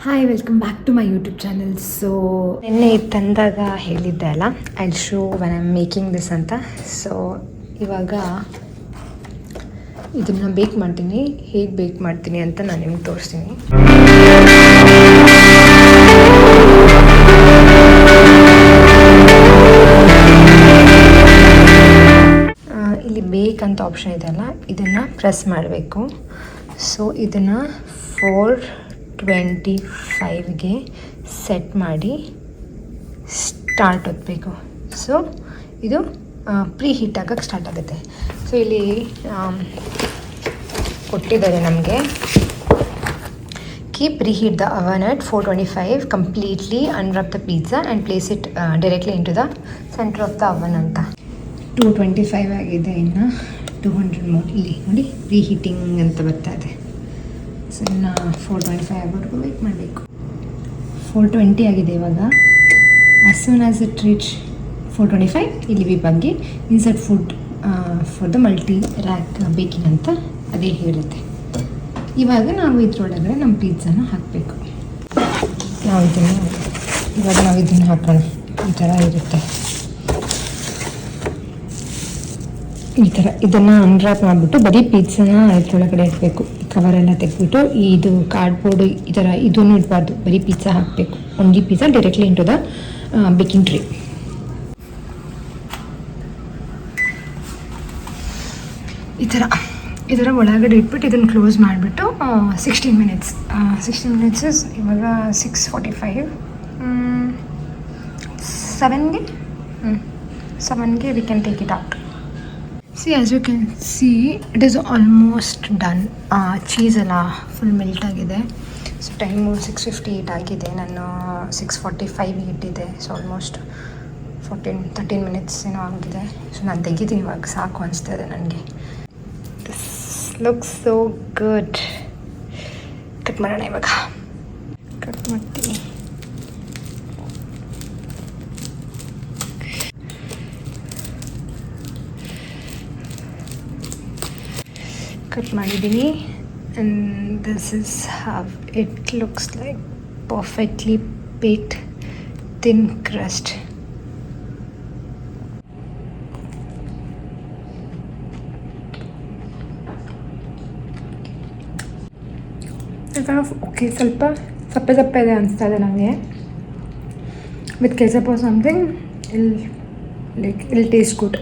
Hi welcome back to my YouTube channel. So ನಿನ್ನೆ ತಂದಾಗ ಹೇಳಿದ್ದೆ ಅಲ್ಲ, I show when I am making this ಅಂತ. ಸೊ ಇವಾಗ ಇದನ್ನು ಬೇಕ್ ಮಾಡ್ತೀನಿ. ಹೇಗೆ ಬೇಕ್ ಮಾಡ್ತೀನಿ ಅಂತ ನಾನು ನಿಮ್ಗೆ ತೋರಿಸ್ತೀನಿ. ಇಲ್ಲಿ ಬೇಕ್ ಅಂತ ಆಪ್ಷನ್ ಇದೆಯಲ್ಲ, ಇದನ್ನು ಪ್ರೆಸ್ ಮಾಡಬೇಕು. ಸೊ ಇದನ್ನು 425ಗೆ ಸೆಟ್ ಮಾಡಿ ಸ್ಟಾರ್ಟ್ ಒತ್ತಬೇಕು. ಸೊ ಇದು ಪ್ರೀ ಹೀಟ್ ಆಗೋಕ್ಕೆ ಸ್ಟಾರ್ಟ್ ಆಗುತ್ತೆ. ಸೊ ಇಲ್ಲಿ ಕೊಟ್ಟಿದ್ದಾರೆ ನಮಗೆ, keep reheat the oven at 425, completely unwrap the pizza and place it directly into the centre of the oven ಅಂತ. 225 ಆಗಿದೆ, ಇನ್ನು 200 ಮೋರ್. ಇಲ್ಲಿ ನೋಡಿ ರೀಹೀಟಿಂಗ್ ಅಂತ ಬರ್ತಾ ಇದೆ. ಸೊ ಇನ್ನು 425 ಆಗೋವರೆಗೂ ವೆಯ್ಟ್ ಮಾಡಬೇಕು. 420 ಆಗಿದೆ ಇವಾಗ. As soon as it reach 425, ಇಲ್ಲಿ ವಿ ಬಗ್ಗೆ insert food for the multi rack baking ಅಂತ ಅದೇ ಹೇಳುತ್ತೆ. ಇವಾಗ ನಾವು ಇದ್ರೊಳಗಡೆ ನಮ್ಮ ಪಿಜ್ಜಾನ ಹಾಕಬೇಕು. ಇವಾಗ ನಾವು ಇದನ್ನು ಹಾಕೋಣ. ಈ ಥರ ಇರುತ್ತೆ. ಈ ಥರ ಇದನ್ನು ಅನ್ವ್ರಾಪ್ ಮಾಡಿಬಿಟ್ಟು ಬರೀ ಪಿಜ್ಜಾನ ಇದ್ರೊಳಗಡೆ ಇಡಬೇಕು. ಕವರೆಲ್ಲ ತೆಗೆದ್ಬಿಟ್ಟು ಇದು ಕಾರ್ಡ್ಬೋರ್ಡು ಈ ಥರ ಇದೂ ಇಡಬಾರ್ದು, ಬರೀ ಪಿಜ್ಜಾ ಹಾಕಬೇಕು. Only pizza directly into the baking tray. ಈ ಥರ ಒಳಗಡೆ ಇಟ್ಬಿಟ್ಟು ಇದನ್ನು ಕ್ಲೋಸ್ ಮಾಡಿಬಿಟ್ಟು 16 ಮಿನಿಟ್ಸ್ ಇವಾಗ 6:45 7ಗೆ we can take it out. See, as you can see, it is almost done. Cheese ಎಲ್ಲ ಫುಲ್ ಮೆಲ್ಟ್ ಆಗಿದೆ. ಸೊ ಟೈಮು 6:58 ಆಗಿದೆ. ನಾನು 6:45 ಇಟ್ಟಿದ್ದೆ. ಸೊ ಆಲ್ಮೋಸ್ಟ್ 13 ಮಿನಿಟ್ಸ್ ಏನೋ ಆಗಿದೆ. ಸೊ ನಾನು ತೆಗಿತೀನಿ ಇವಾಗ, ಸಾಕು ಅನಿಸ್ತಾ ಇದೆ ನನಗೆ. This looks so good. Cut ಮಾಡೋಣ ಇವಾಗ. ಕಟ್ ಮಾಡ್ತೀನಿ. ಕಟ್ ಮಾಡಿದ್ದೀನಿ. And this is how it looks like. Perfectly baked thin crust. Okay, ಸ್ವಲ್ಪ ಸಪ್ಪೆ ಇದೆ ಅನಿಸ್ತಾ ಇದೆ ನನಗೆ. With ketchup or something will taste good.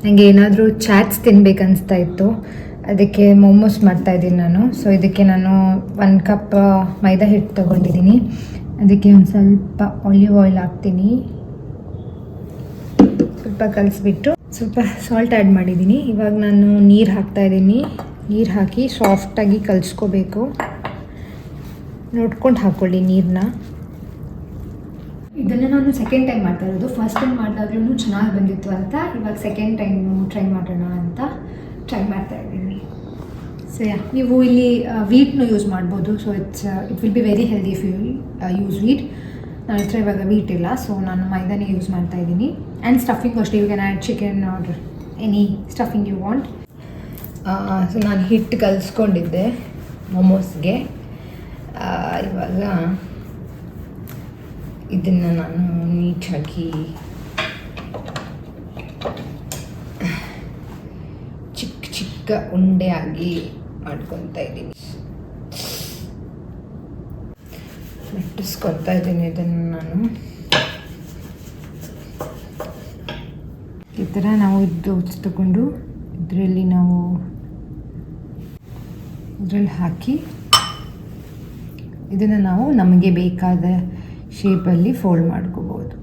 ನನಗೆ ಏನಾದರೂ ಚಾಟ್ಸ್ ತಿನ್ಬೇಕನ್ನಿಸ್ತಾ ಇತ್ತು, ಅದಕ್ಕೆ ಮೋಮೋಸ್ ಮಾಡ್ತಾಯಿದ್ದೀನಿ ನಾನು. ಸೊ ಇದಕ್ಕೆ ನಾನು 1 ಕಪ್ ಮೈದಾ ಹಿಟ್ಟು ತೊಗೊಂಡಿದ್ದೀನಿ. ಅದಕ್ಕೆ ಒಂದು ಸ್ವಲ್ಪ ಆಲಿವ್ ಆಯಿಲ್ ಹಾಕ್ತೀನಿ. ಸ್ವಲ್ಪ ಕಲಿಸ್ಬಿಟ್ಟು ಸ್ವಲ್ಪ ಸಾಲ್ಟ್ ಆ್ಯಡ್ ಮಾಡಿದ್ದೀನಿ. ಇವಾಗ ನಾನು ನೀರು ಹಾಕ್ತಾಯಿದ್ದೀನಿ. ನೀರು ಹಾಕಿ ಸಾಫ್ಟಾಗಿ ಕಲಿಸ್ಕೋಬೇಕು. ನೋಡ್ಕೊಂಡು ಹಾಕ್ಕೊಳ್ಳಿ ನೀರನ್ನ. ಇದನ್ನು ನಾನು ಸೆಕೆಂಡ್ ಟೈಮ್ ಮಾಡ್ತಾ ಇರೋದು. ಫಸ್ಟ್ ಟೈಮ್ ಮಾಡಿದಾಗ್ಲೂ ಚೆನ್ನಾಗಿ ಬಂದಿತ್ತು ಅಂತ, ಇವಾಗ ಸೆಕೆಂಡ್ ಟೈಮು ಟ್ರೈ ಮಾಡೋಣ ಅಂತ ಟ್ರೈ ಮಾಡ್ತಾ ಇದ್ದೀನಿ. ಸೊ ನೀವು ಇಲ್ಲಿ ವೀಟ್ನು ಯೂಸ್ ಮಾಡ್ಬೋದು. So it will be very healthy if you use wheat. ನನ್ನ ಹತ್ರ ಇವಾಗ ವೀಟ್ ಇಲ್ಲ, ಸೊ ನಾನು ಮೈದಾನೇ ಯೂಸ್ ಮಾಡ್ತಾ ಇದ್ದೀನಿ. ಆ್ಯಂಡ್ ಸ್ಟಫಿಂಗ್ ಅಷ್ಟೇ, you can add chicken or any stuffing you want. So ನಾನು ಹಿಟ್ಟು ಕಲಿಸ್ಕೊಂಡಿದ್ದೆ ಮೋಮೋಸ್ಗೆ. ಇವಾಗ ಇದನ್ನು ನಾನು ನೀಟಾಗಿ ಚಿಕ್ಕ ಉಂಡೆ ಆಗಿ ಮಾಡ್ಕೊತಾ ಇದ್ದೀನಿ. ಮೆಟ್ಟಿಸ್ಕೊತಾ ಇದ್ದೀನಿ ಇದನ್ನು ನಾನು. ಈ ಥರ ನಾವು ಇದು ತಗೊಂಡು ಇದರಲ್ಲಿ ಹಾಕಿ ಇದನ್ನು ನಾವು ನಮಗೆ ಬೇಕಾದ ಶೇಪಲ್ಲಿ ಫೋಲ್ಡ್ ಮಾಡ್ಕೋಬೋದು.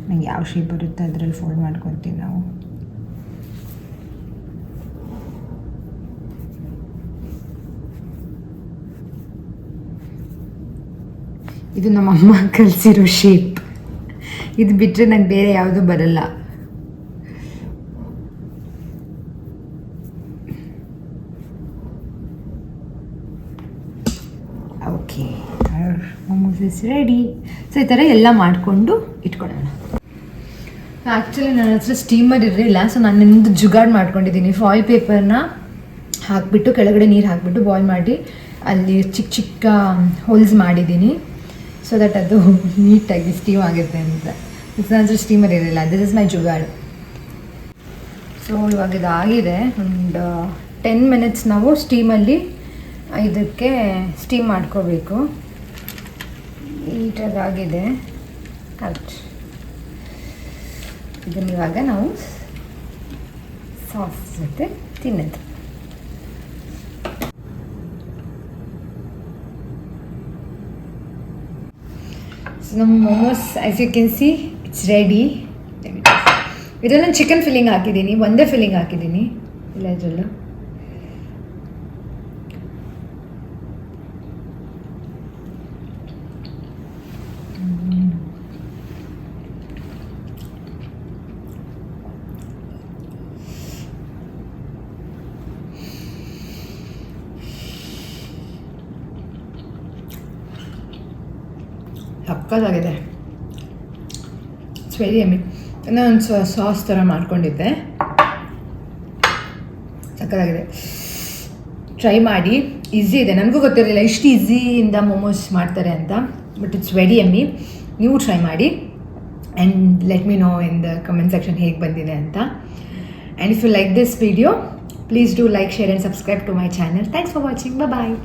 ನನಗೆ ಯಾವ ಶೇಪ್ ಬರುತ್ತೆ ಅದರಲ್ಲಿ ಫೋಲ್ಡ್ ಮಾಡ್ಕೊತೀವಿ ನಾವು. ಇದು ನಮ್ಮಮ್ಮ ಕಲಿಸಿರೋ ಶೇಪ್. ಇದು ಬಿಟ್ಟರೆ ನಂಗೆ ಬೇರೆ ಯಾವುದೂ ಬರಲ್ಲ. Okay, momos is ready. So ಈ ಥರ ಎಲ್ಲ ಮಾಡಿಕೊಂಡು ಇಟ್ಕೊಳ್ಳೋಣ. ಆ್ಯಕ್ಚುಲಿ ನನ್ನ ಹತ್ರ ಸ್ಟೀಮರ್ ಇರಲಿಲ್ಲ, ಸೊ ನಾನು ನಿಮ್ಮದು ಜುಗಾಡ್ ಮಾಡ್ಕೊಂಡಿದ್ದೀನಿ. ಫಾಯಿಲ್ ಪೇಪರ್ನ ಹಾಕಿಬಿಟ್ಟು ಕೆಳಗಡೆ ನೀರು ಹಾಕಿಬಿಟ್ಟು ಬಾಯ್ಲ್ ಮಾಡಿ ಅಲ್ಲಿ ಚಿಕ್ಕ ಚಿಕ್ಕ ಹೋಲ್ಸ್ ಮಾಡಿದ್ದೀನಿ, ಸೊ ದಟ್ ಅದು ನೀಟಾಗಿ ಸ್ಟೀಮ್ ಆಗುತ್ತೆ ಅಂತ. ನನ್ನ ಹತ್ರ ಸ್ಟೀಮರ್ ಇರಲಿಲ್ಲ, this is my jugaad. So ಇವಾಗ ಇದಾಗಿದೆ. ಒಂದು 10 ಮಿನಿಟ್ಸ್ ನಾವು ಸ್ಟೀಮಲ್ಲಿ ಇದಕ್ಕೆ ಸ್ಟೀಮ್ ಮಾಡ್ಕೋಬೇಕು. ನೀಟಾಗಾಗಿದೆ, ಕರೆಕ್ಟ್. ಇದನ್ನು ಇವಾಗ ನಾವು ಸಾಸ್ ಜೊತೆ ತಿನ್ನೋದು. ಸೊ ನಮ್ಮ momos as you can see it's ready. ಇದರಲ್ಲಿ ನಾನು ಚಿಕನ್ ಫಿಲ್ಲಿಂಗ್ ಹಾಕಿದ್ದೀನಿ, ಒಂದೇ ಫಿಲ್ಲಿಂಗ್ ಹಾಕಿದ್ದೀನಿ, ಇಲ್ಲ ಇದರಲ್ಲೂ. ಸಕ್ಕತ್ತಾಗಿದೆ, ಇಟ್ಸ್ ವೆರಿ ಯಮ್ಮಿ. ಒಂದು ಸಾಸ್ ಥರ ಮಾಡ್ಕೊಂಡಿದ್ದೆ, ಸಕ್ಕತ್ತಾಗಿದೆ. ಟ್ರೈ ಮಾಡಿ, ಈಸಿ ಇದೆ. ನನಗೂ ಗೊತ್ತಿರಲಿಲ್ಲ ಇಷ್ಟು ಈಸಿಯಿಂದ ಮೋಮೋಸ್ ಮಾಡ್ತಾರೆ ಅಂತ, ಬಟ್ ಇಟ್ಸ್ ವೆರಿ ಯಮ್ಮಿ. ನೀವು ಟ್ರೈ ಮಾಡಿ and let me know in the comment section ಹೇಗೆ ಬಂದಿದೆ ಅಂತ. And if you like this video, please do like, share and subscribe to my channel. Thanks for watching. Bye.